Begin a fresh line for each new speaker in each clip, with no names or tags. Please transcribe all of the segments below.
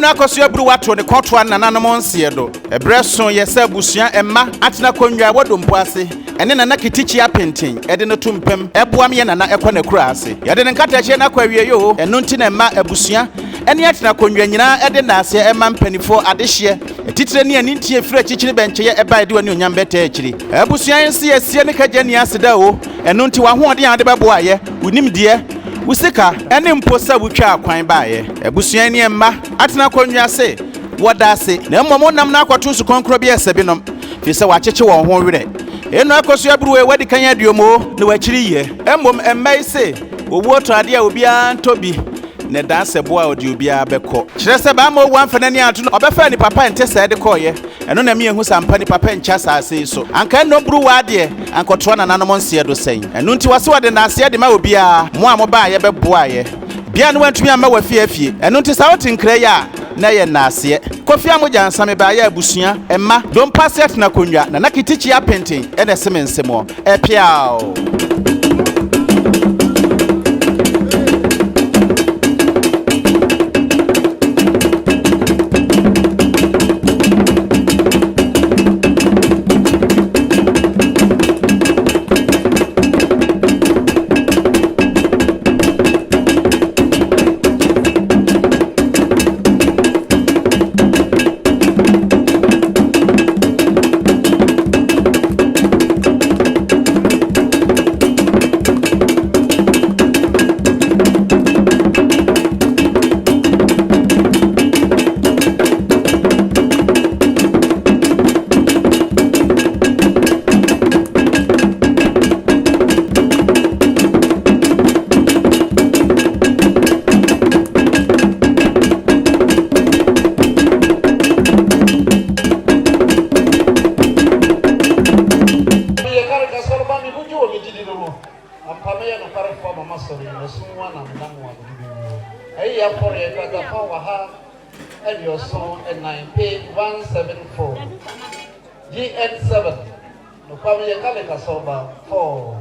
Nana Akosua Bruwa to the court one Nana Monsiedo. A breast son yesa busua emma atena konwa wodompo ase. Ene Nana kitichi apentin ede no tumpem eboam ye Nana ekwa kura ase. Yede ne nkata che na kwawie yo eno nti na emma abusua ene atena konwa nyina ede na ase emma mpanifo adehye. Titire ne ani ntie fira chichiri benche ye eba ede wani onyam beta achiri. Abusua yense yesie ne kaje ne aseda o eno nti wa hoode ade bebo aye unim de usika ene mposa butwa akwan baaye. Abusua ne emma atena konwa se woda se na mmom nam na akwato su konkro bi esebinom fi se wacheche won ho were eno Akosua Bruwa wadi kan aduomo ne wachiri ye mmom emmai se owo to ade a obi antobi ne danse boa odi obi abekọ kire se ba ma owo amfana ni ato obefa ni papa ente se de koye eno na me ehu sampa ni papa ncha saase so anka no Bruwa ade ankotro na nanom nse do sen eno nti wase wade na ase de ma obi a mo amoba ye beboa ye bia no wantumi ama wafiafie eno nti sa wotin kra ya na ye naase kofi amoja nsame ba ya abusua emma don passet na konwa na nakitichi apentin ene semensemo epiao
pt2 GN7 no kwame ye kale kasoba 4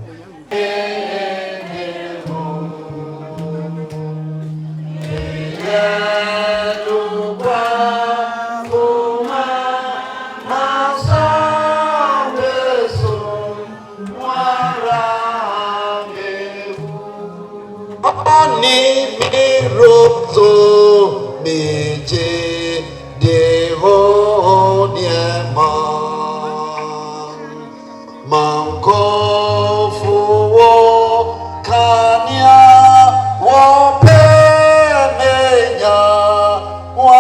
Ani mi rozo meje devo niema manko fuwo kanya wo pemenya wa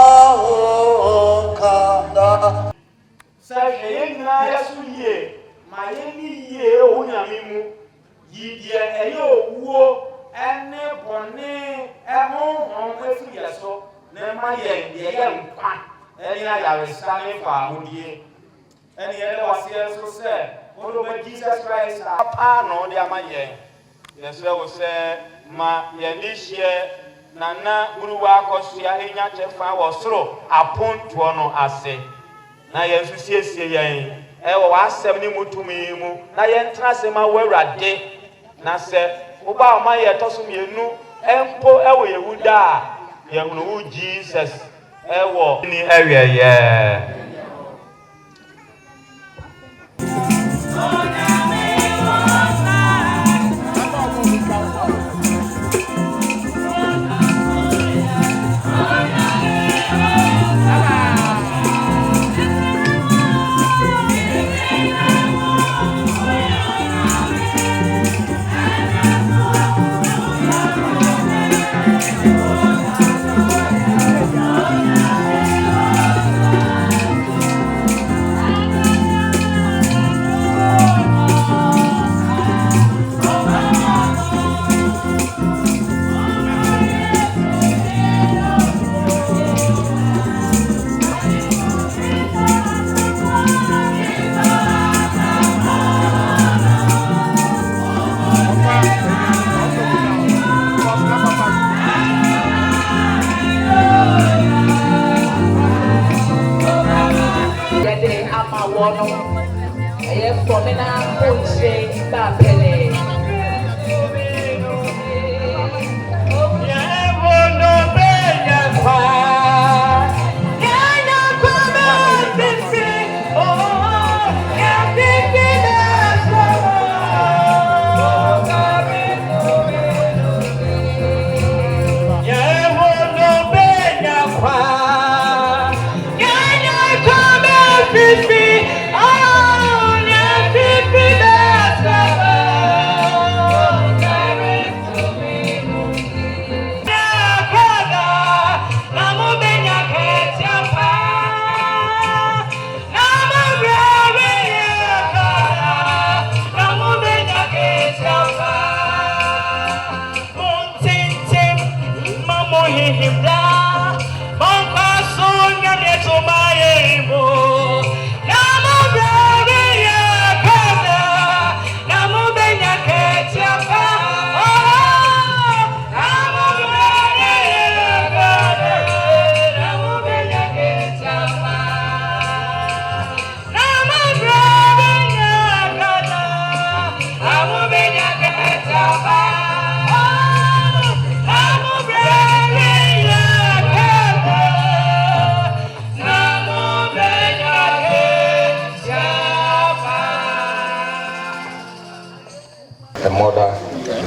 kada
sa yenya yasuye mayeni ye onyamimu yidie eyo wo ene bone ehonhon efiri yeso na ma ye de ye nkwa eni na ya restane fa modie eni ele wasie so se odo be Jesus Christ apa no de ama ye yeso wo se ma ye ni hie Nana Bruwa Akosua enya chefa wo soro aponto no ase na ye nso siesie yen wo wasem ni mutumi mu na ye ntra se ma wawrade na se oba ma ye toso mienu empo ewo yewuda ye hunu Jesus ewo ni eweye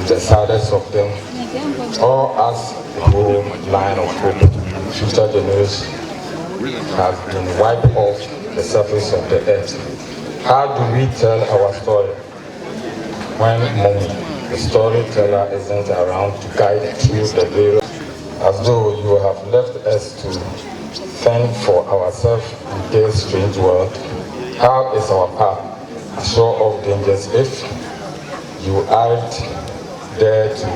the saddest of them, or as the whole line of hope, future generations have been wiped off the surface of the earth. How do we tell our story when mommy, the storyteller, isn't around to guide through the various, as though you have left us to fend for ourselves in this strange world? How is our path sure of dangers if you aren't there to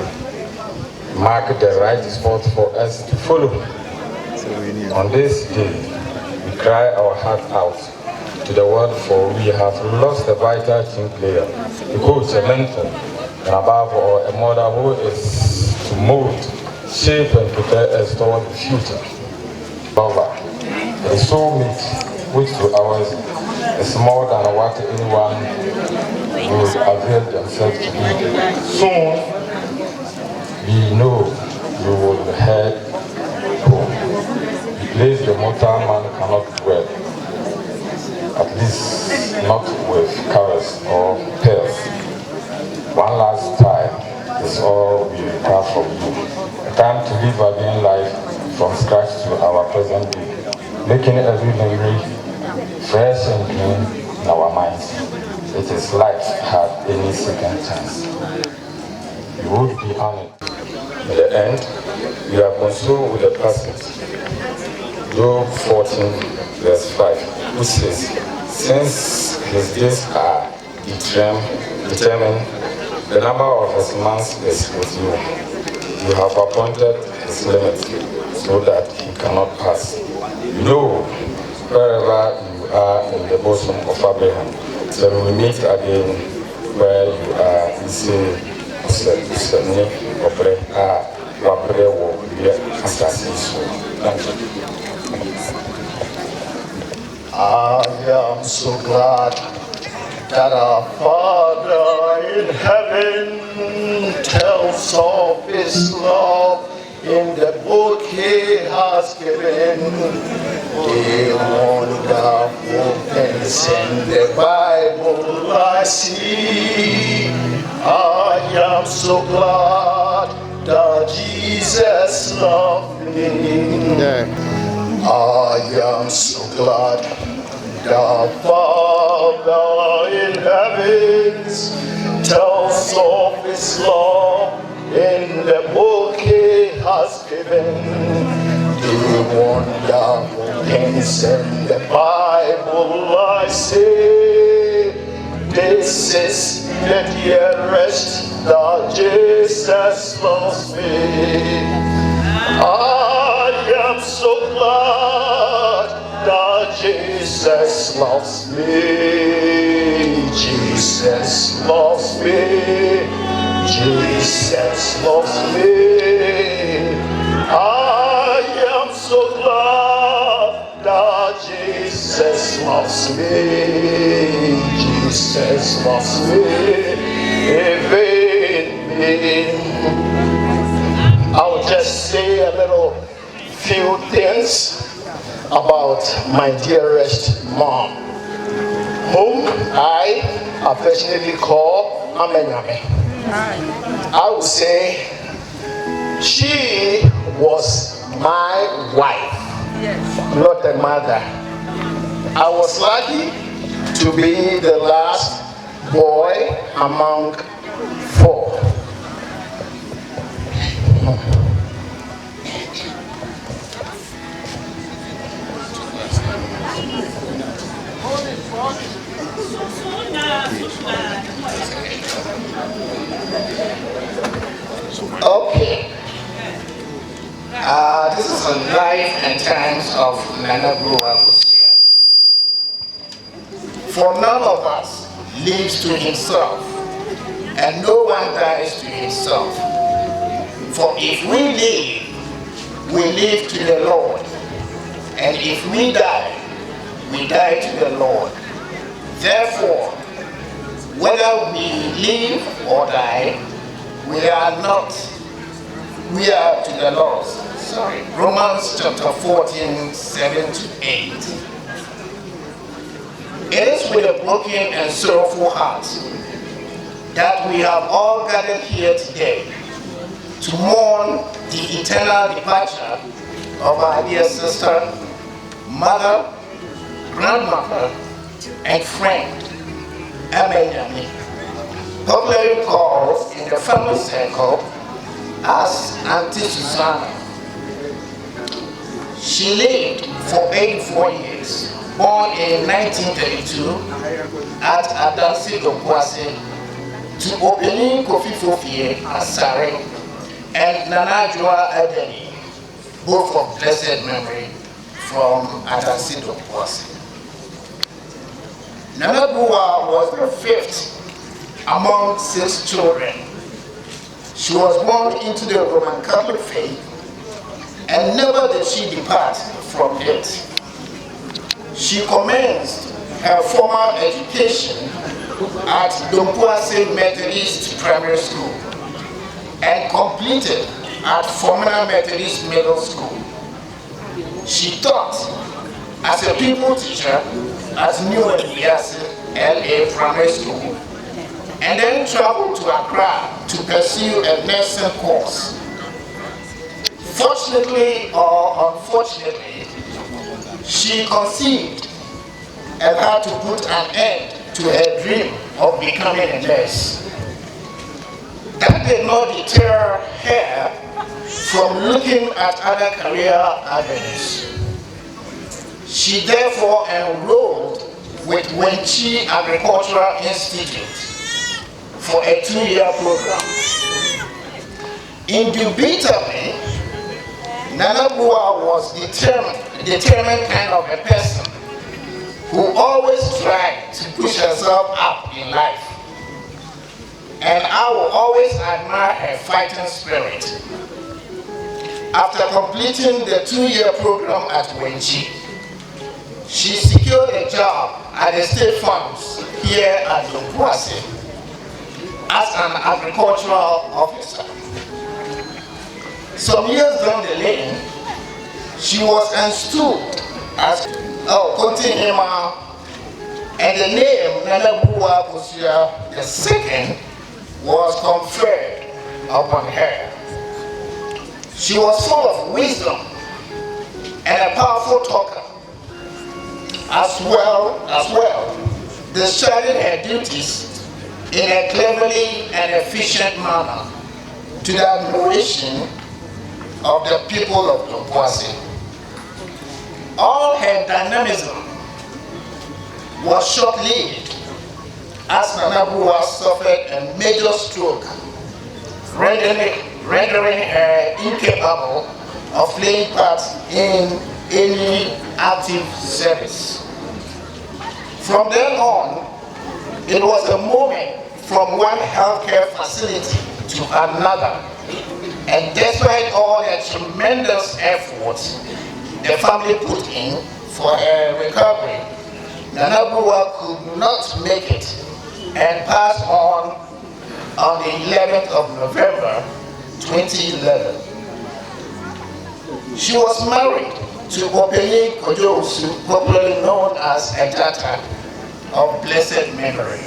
mark the right spot for us to follow? On this day, we cry our heart out to the world, for we have lost a vital team player, a coach, a mentor, and above all, a mother who is to mold, shape, and prepare us toward the future. However, the soulmate, which to ours is more than what anyone will avail themselves to be. Soon, we know you will head home. The place the mortal man cannot dwell, at least not with carrots or pearls. One last time is all we require from you. A time to live again life from scratch to our present day, making every memory fresh and clean in our minds. It is life had any second chance. You would be honored. In the end, we are consoled with the passage, Job 14, verse 5, which says, since his days are determined, the number of his months is with you. You have appointed his limits so that he cannot pass. You know, wherever you are in the bosom of Abraham, then we meet again where you are. You say, thank you.
I am so glad that our Father in heaven tells of his love in the book he has given. The wonderful things in the Bible I see. I am so glad that Jesus loved me. I am so glad the Father in heavens tells of his love in the book he has given. The wonderful things in the Bible I say. This is the dearest that Jesus loves me. I am so glad that Jesus loves me. Jesus loves me. Jesus loves me. I am so glad that Jesus loves me. Jesus loves me. I'll just say a little few things about my dearest mom, whom I affectionately call Amenyame. I would say she was my wife, not a mother. I was lucky to be the last boy among 4. Okay. This is a life and times of Nana Akosua. For none of us lives to himself, and no one dies to himself. For if we live to the Lord, and if we die to the Lord. Therefore, whether we live or die, we are to the Lord. Romans chapter 14, 7-8. It is with a broken and sorrowful heart that we have all gathered here today to mourn the eternal departure of our dear sister, mother, grandmother, and friend, Emma, popularly called in the family circle as Auntie Susanna. She lived for 84 years, born in 1932 at Adansi Dompuase to Opening Kofi Fofie Asare and Nana Akosua, both of blessed memory, from Adansi Dompuase. Nana Bruwa was the fifth among 6 children. She was born into the Roman Catholic faith, and never did she depart from it. She commenced her formal education at Dompuase Methodist Primary School and completed at Formula Methodist Middle School. She taught as a pupil teacher at New Elias LA Primary School and then traveled to Accra to pursue a nursing course. Fortunately or unfortunately, she conceived and had to put an end to her dream of becoming a nurse. That did not deter her from looking at other career avenues. She therefore enrolled with Wenchi Agricultural Institute for a 2-year program. Indubitably, Nana Bruwa was determined kind of a person who always tried to push herself up in life. And I will always admire her fighting spirit. After completing the 2-year program at Wenchi, she secured a job at the state farms here at Dompuase as an agricultural officer. Some years down the lane, she was installed as Continema, and the name Nana Akosua II was conferred upon her. She was full of wisdom and a powerful talker, as well, discharging her duties in a cleverly and efficient manner to the admiration of the people of Dompuase. All her dynamism was short-lived as Nana Bruwa suffered a major stroke, rendering her incapable of playing part in any active service. From then on, it was a moment from one healthcare facility to another, and despite all the tremendous efforts the family put in for her recovery, Nana Bruwa could not make it and passed on the 11th of November 2011. She was married to Openye Kojosu, popularly known as Ejata, of blessed memory,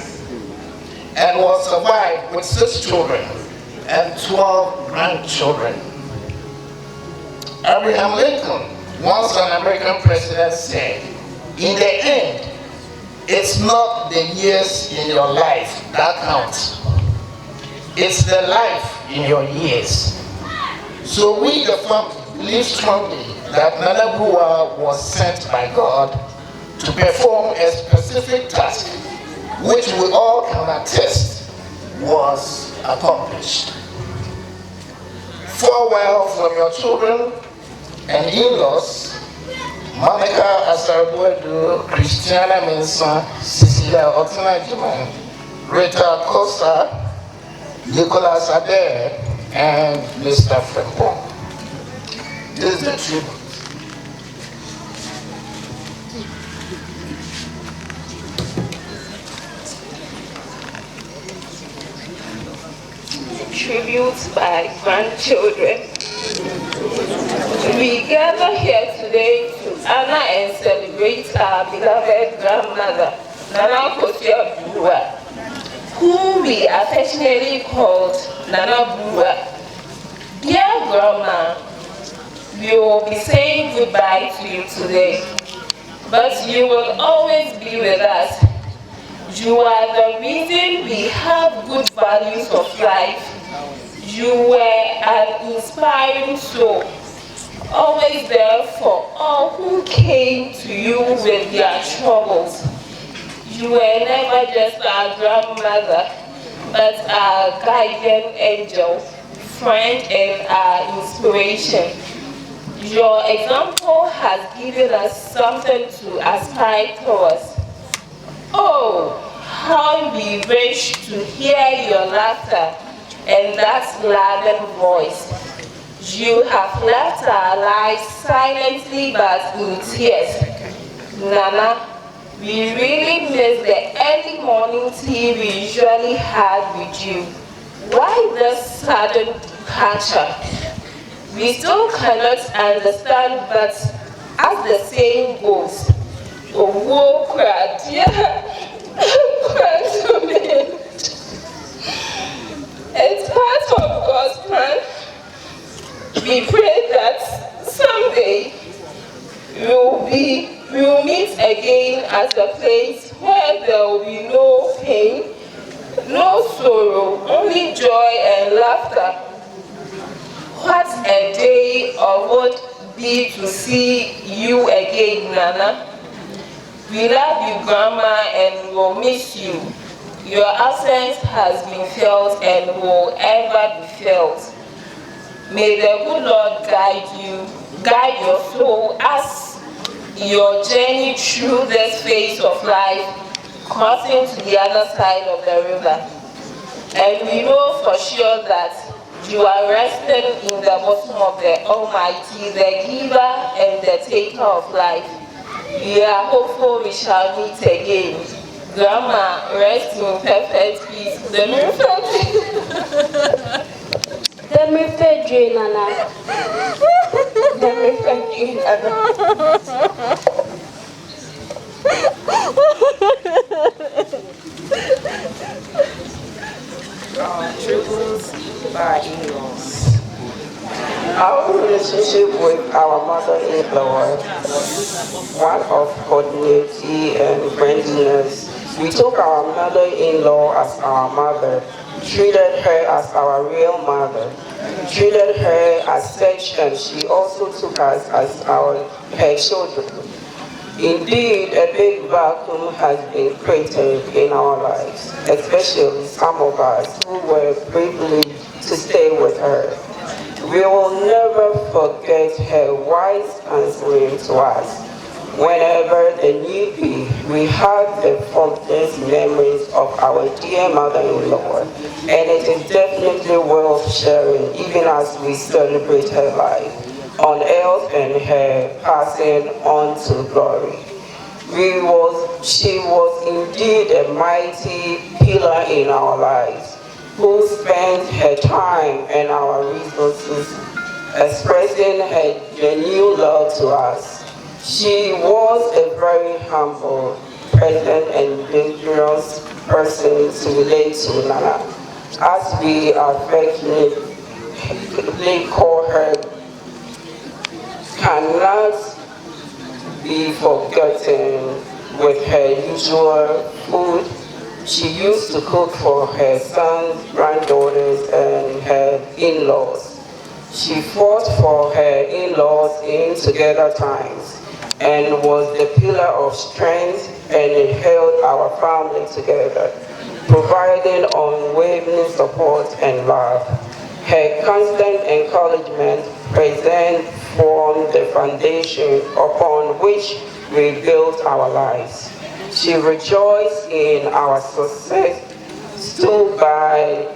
and was survived with 6 children and 12 grandchildren. Abraham Lincoln, once an American president, said, "In the end, it's not the years in your life that counts. It's the life in your years." So we, the family, believe strongly that Nana Bruwa was sent by God to perform a specific task, which we all can attest was accomplished. Farewell from your children and in-laws, Monica Asarbuedu, Christiana Mensa, Cecilia Otunajiman, Rita Costa, Nicholas Adair, and Mr. Frempo. This is the tribute.
Tributes by grandchildren. We gather here today to honor and celebrate our beloved grandmother, Nana Akosua Bruwa, whom we affectionately called Nana Bruwa. Dear Grandma, we will be saying goodbye to you today, but you will always be with us. You are the reason we have good values of life. You were an inspiring soul, always there for all who came to you with their troubles. You were never just our grandmother, but our guardian angel, friend, and our inspiration. Your example has given us something to aspire towards. Oh, how we wish to hear your laughter and that gladdened voice. You have left our lives silently but in tears. Nana, we really miss the early morning tea we usually had with you. Why this sudden departure? We still cannot understand, but as the saying goes, "Owo kradia, it's part of God's plan. We pray that someday we will meet again at a place where there will be no pain, no sorrow, only joy and laughter. What a day of would be to see you again, Nana. We love you, Grandma, and will miss you. Your absence has been felt and will ever be felt. May the good Lord guide your soul as your journey through this phase of life, crossing to the other side of the river. And we know for sure that you are resting in the bosom of the Almighty, the giver and the taker of life. We are hopeful we shall meet again. Grandma, rest in perfect peace.
Tributes by in-laws. Our relationship with our mother-in-law, one of cordiality and friendliness. We took our mother-in-law as our mother, treated her as our real mother, treated her as such, and she also took us as her children. Indeed, a big vacuum has been created in our lives, especially some of us who were privileged to stay with her. We will never forget her wise answering to us. Whenever the need be, we have the fondest memories of our dear mother-in-law, and it is definitely worth sharing even as we celebrate her life on earth and her passing on to glory. She was indeed a mighty pillar in our lives, who spent her time and our resources expressing her genuine love to us. She was a very humble, present, and dangerous person to relate to, Nana, as we affectionately call her, cannot be forgotten with her usual food. She used to cook for her sons, granddaughters, and her in-laws. She fought for her in-laws in together times and was the pillar of strength, and it held our family together, providing unwavering support and love. Her constant encouragement present formed the foundation upon which we built our lives. She rejoiced in our success, stood by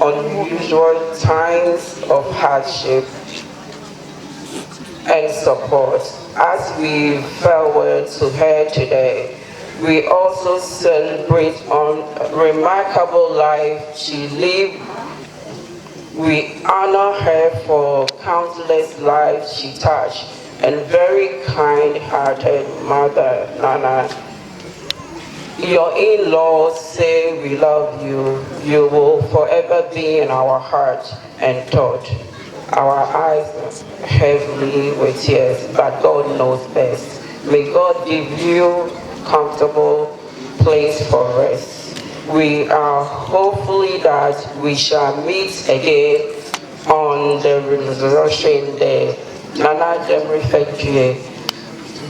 unusual times of hardship and support. As we farewell to her today, we also celebrate on a remarkable life she lived. We honor her for countless lives she touched, and very kind-hearted mother, Nana. your in-laws say we love you, you will forever be in our heart and thought. Our eyes heavily with tears, but God knows best. May God give you comfortable place for rest. We are hopefully that we shall meet again on the resurrection day. Nana Demrifekye,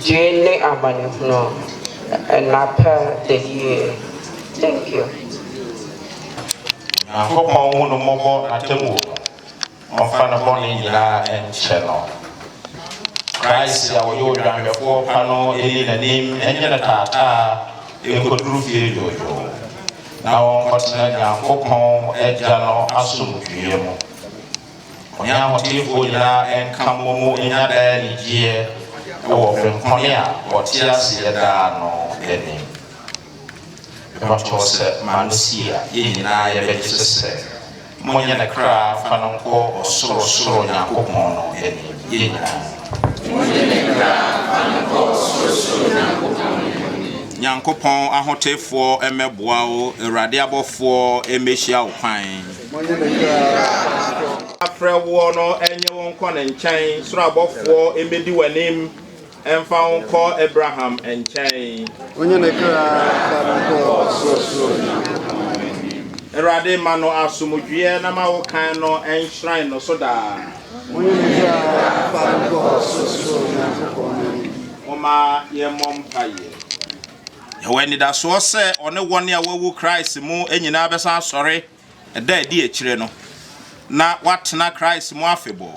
Jane Amanifno, and Napa the year. Thank you.
I hope I won't more at the move. On Fanaboni and Channel. Christ, our old and your four panel, in the name, and in the Tata, in good roof. Now on continent, Yankopon, Edjano, Asum, Guillermo. On Yamotifoya and Camomo in a day, year, or from Konya, or Tias, Yadano, any. Not was Manusia, in I ever say. Monya na kra fanonko osoro nyankopon eni yenya nyankopon ahotefo emeboa o erade abofo emehia okwan afrewo no enye wonko ne nkyɛn soro abofo emedi wanim emfa wonko Abraham nkyɛn onye ne kra fanonko osoro Erade mano asumudwie na ma wokan no enshrine no so da. Oma ye mom paye. When da so se one won a wawu Christ mu enyina besa asore eda edi ekire no. Na watena Christ mu afebo.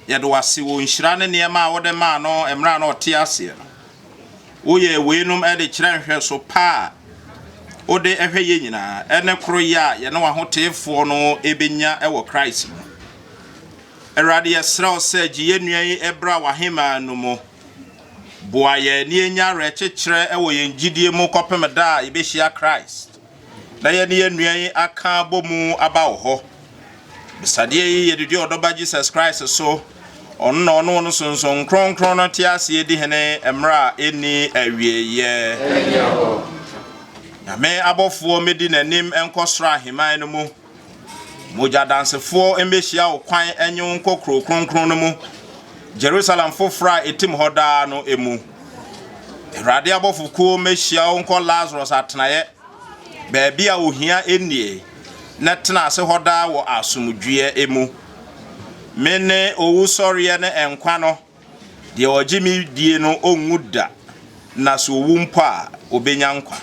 Yedo wase wo nhyira ne niema a wode ma no emra na ote ase no. Wo ye weenum ede kire nhwe so pa Ode ehwe ye nyina ene kro ya ye no ahotefo no ebenya ewo Christ mu Erade yesra ose giye nuan ebra wahema no mo boa ye ni enya rekekere ewo ye ngidie mu kopem da ebehia Christ na ye ne nuan aka bomu aba wo ho bisade ye de odoba Jesus Christ so onno no sonson kronkron no tiase edi hene emra eni awieye me abofo medi nanim enkosra heman no mu moja dansefo embehia okwan enye nkokro kronkron no mu Jerusalem fofra etim hoda no emu Erade abofo ko mehia onko Lazarus atenaye baabi a ohia enie na tena ase hoda wo asomdwie emu mene owu soriye ne enkwa no de ogimi die no onguda na so owu mpo a obenya nkwa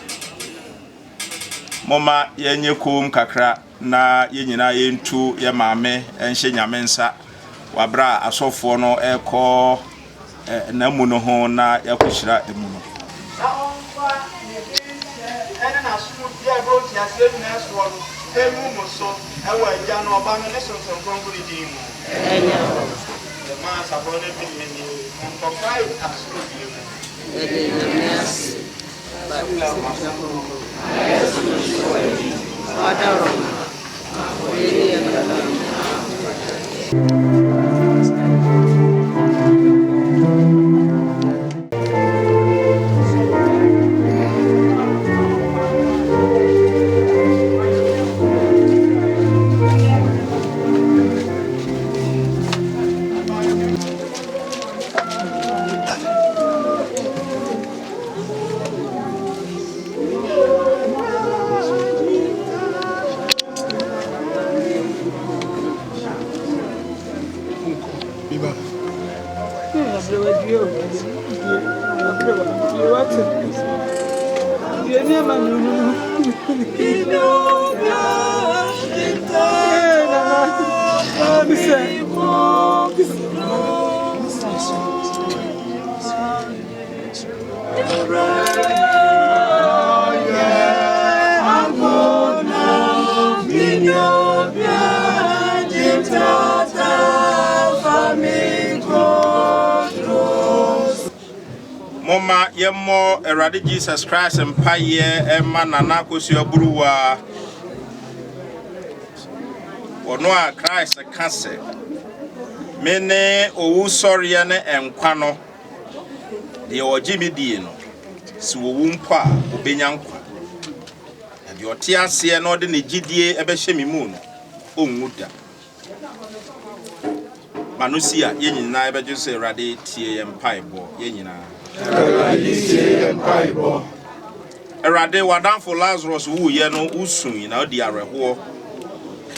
Moma yenye kum kakra na yenyina yentu ye maame enhye nyamensa wabra asofo no eko na mu no ho na yakohyira emu no
na onfa ene na sumu dia go ti ase na so no emu mo so ewa agya no oba no ne so konkuri di mu enya the man sabone bi ni on fai absolutely yes Moma yemo Erade Jesus Christ empaye ema Nana Akosua Bruwa ono a Christ kase mene owu soriye ne enkwa no de ogimi die no
si wo mpo a obenya nkwa na de ote ase na ode ne gidie ebehye mi mu no onwuda manusi a yenyina ebeje so Awurade tie ye mpaebo yenyina Awurade tie ye mpaebo Awurade wadanfo Lazarus wu ye no usun na odi areho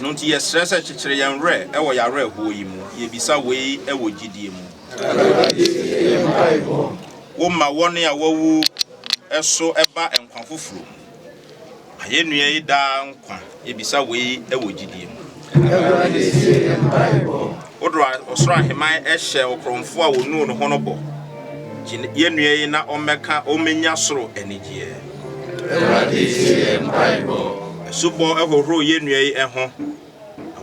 no nti ye stress chichire ye nre ewo ya areho yi mu ye bisa we ewo gidie mu Awurade tie ye mpaebo wo ma wone a wawu eso eba enkwa foforo ayenua yi da nkwa ye bisa we ewo gidie mu Awurade tie ye mpaebo Odra osra heman ehye okromfo a wonu no hono bo yenua yi na omeka omenya soro enigye Awurade tie mpaebo subo ehoro yenua yi eho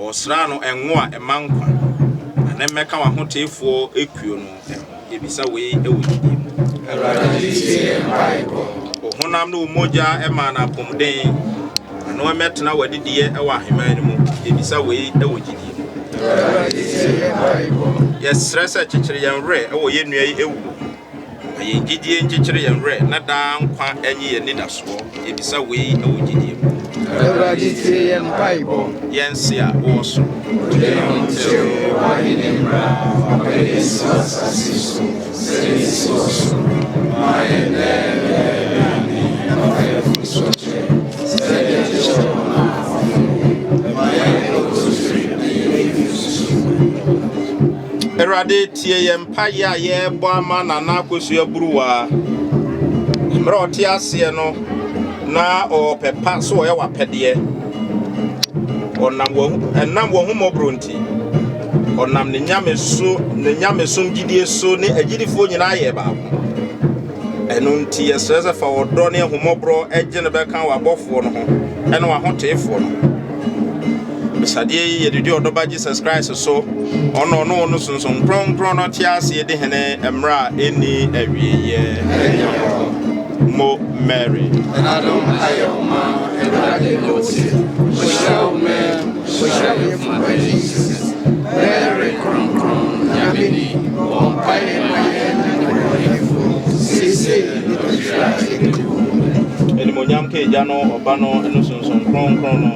osra no enwo a emankwa na meka wa hotefo ekuo no yebisa we ewudie Awurade tie mpaebo ohonam no moja ema na pomden no emetena wadidie ewa heman mu yebisa we ewudie Yes, stress chichiri yanre ewo yenua yi ewu aye gidie nchichiri yanre na da nkwa enyi ye nidaso ebisa we ewo gidie Awurade tie ye mpaibo yense a wo so onte wa hinimra abeso asasiso seniso maene ni afaye fusoche seniso Awurade tie ye mpaye a ye bo ama Nana Akosua Bruwa mra ote ase no na o pepa so ye wapede onam wo humobronti onam ne nyame so gidie so ne agidifo nyina ye ba eno nti ye sese fa wodo ne humobro eje ne beka wa bofo no ho eno wa hotefo no sadie ye de odoba Jesus Christ so ono sunsun kron no tiase ye de hene emra eni awieye Mo Mary and I don't ayoma Awurade loti show me for Jesus Mary kron yamini on pai my sisi eni monyam ke jano obano eno sunsun kron no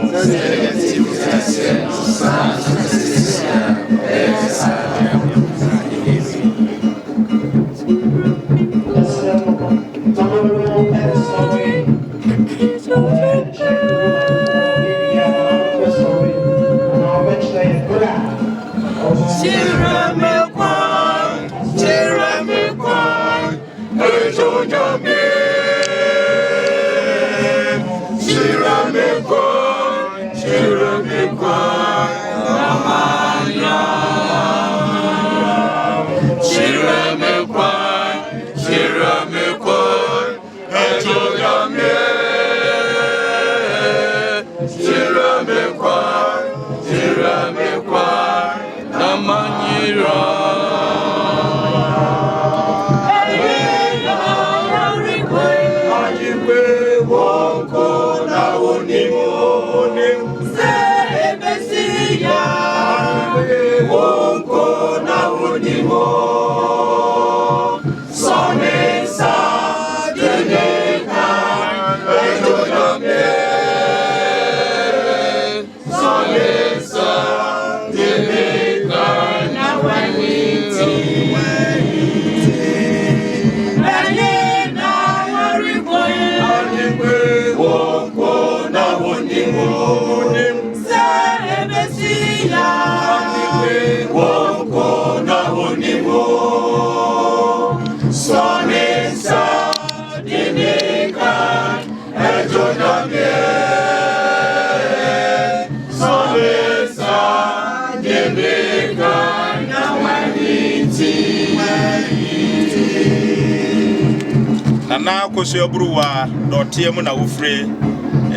Nana Akosua Bruwa dotiemu na ufre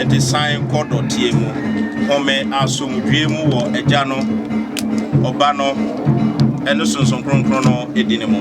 enti sign ko dotiemu home asomdwemu wo agya no oba no eno sonson kronkron no edine mu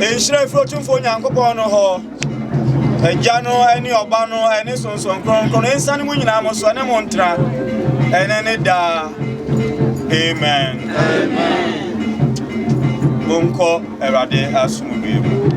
Enshire floating for Yankopon ho. Ejano any obano any son kron ensani mu nyina mo so ne montra ene da. Amen. Amen. Bonko erade asumubi.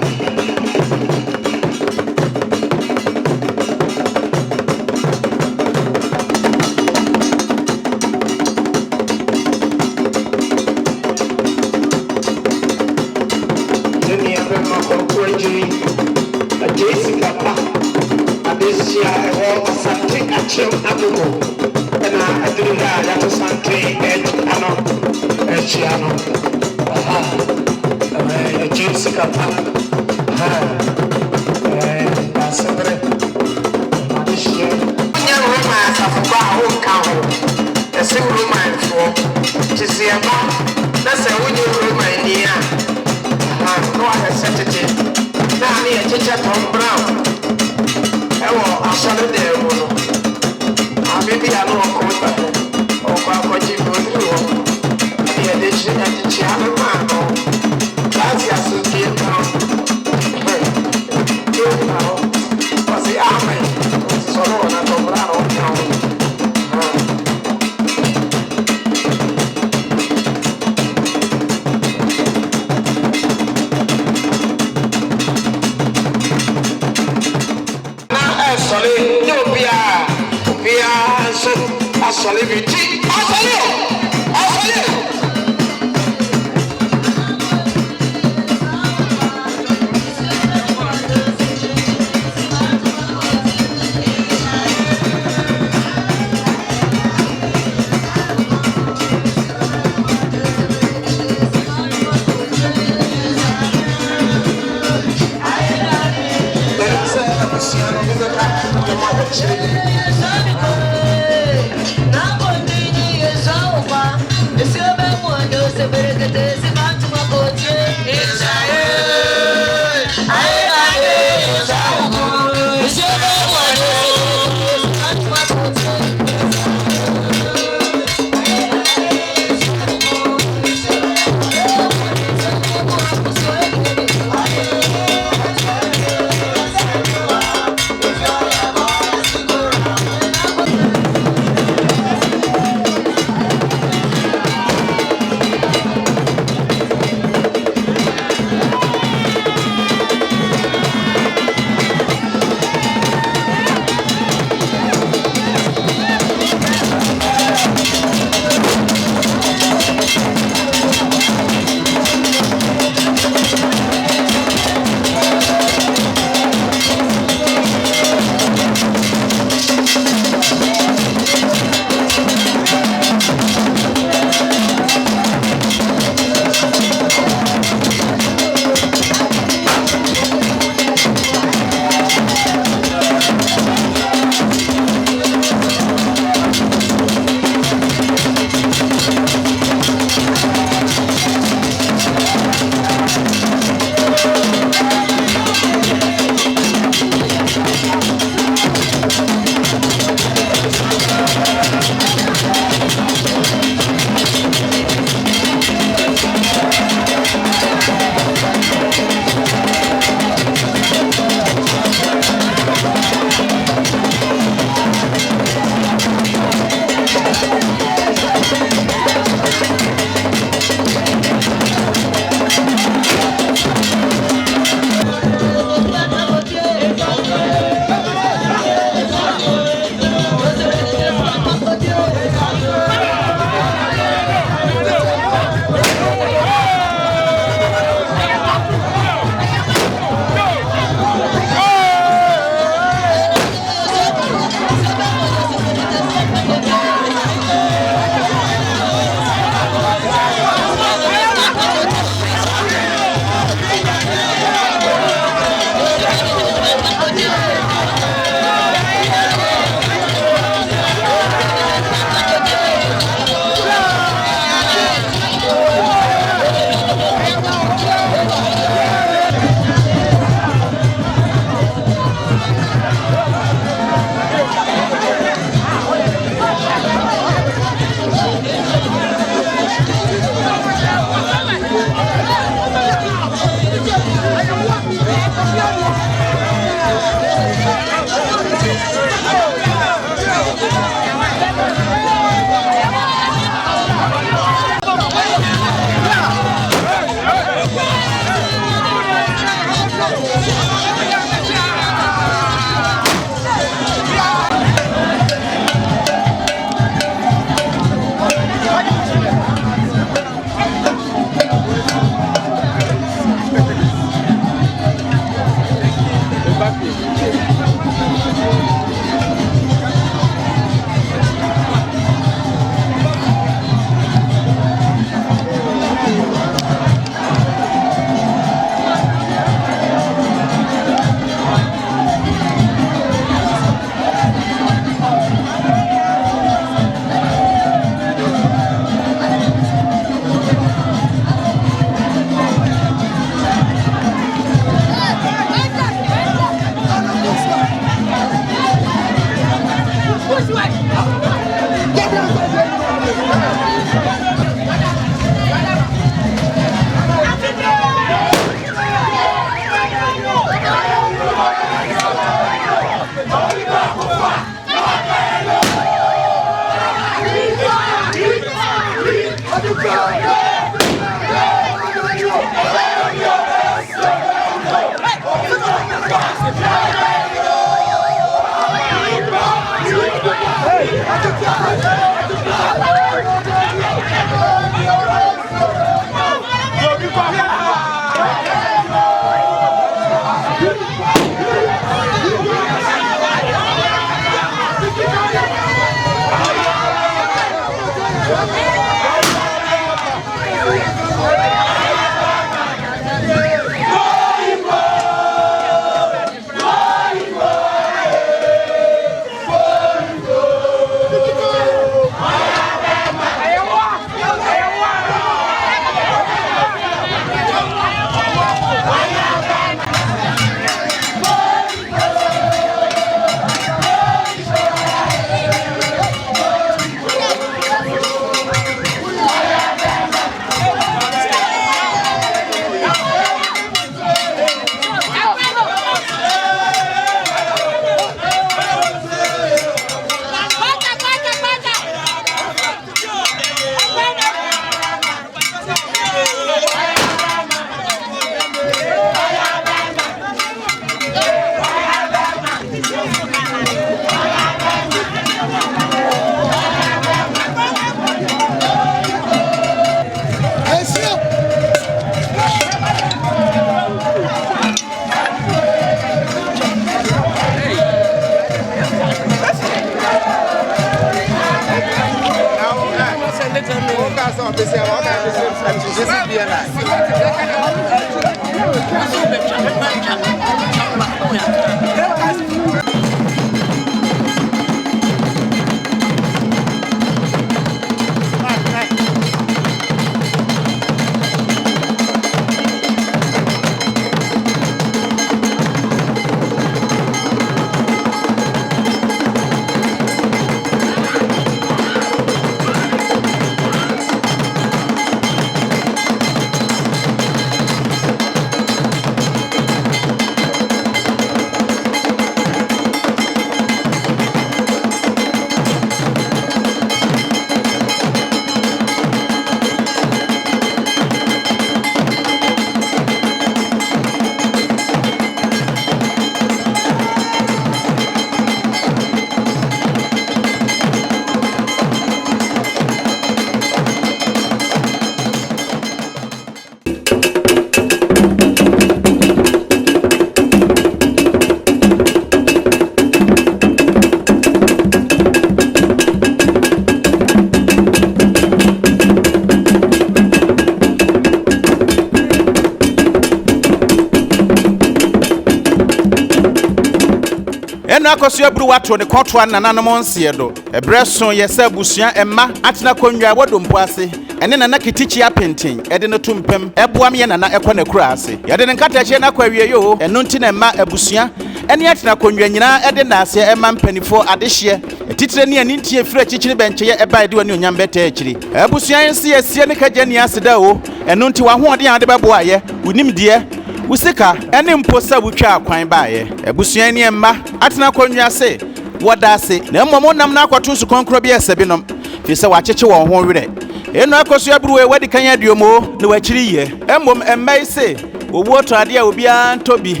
Nana Akosua Bruwa to ne kɔtoa nananom nsie do. Ebre so ye sɛ busua emma atena konwa wodompo ase. Ene nana kitichi apenten ede no tumpem eboam ye nana ekɔ ne kura ase. Yede ne nkatache na kwa wie yo eno nti na emma abusua ene atena konwa nyina ede na ase emma mpanifo adehye. Titire ne ani ntie fira chichiri benche ye eba ede wani onyam beta achiri. Abusua nsi asie ne kagya ni ase da o. Eno nti wa hoɔden ade bɛboa ye. Unim die Usika ene mposa butwa akwan baaye ebusua ni emma atena konwa se woda se na mmom nam na akwato su konkro bi esebinom fi se wacheche won ho were eno Akosua Bruwa wadi kan aduomo na wachiri ye mmom emmai se owo to ade a obi antobi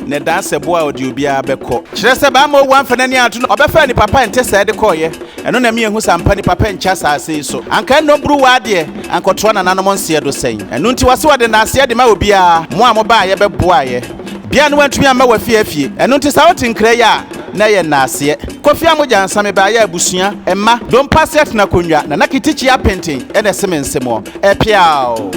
ne danse boa odi obi abekọ kire se ba ma owo amfanani ato obefa ni papa ente se de koye eno na me ehu sampa ni papa ncha saase so anka no Bruwa ade ankoto na nanom nse do sen eno nti wase wade na ase de ma obi a mo amoba ye beboa ye bia no wantumi ama wafiafie eno nti sa wotin kra ya na ye na ase kofi amoja nsame ba ya abusua emma don paset na konwa na nakitichi apenten ene semensemo epiao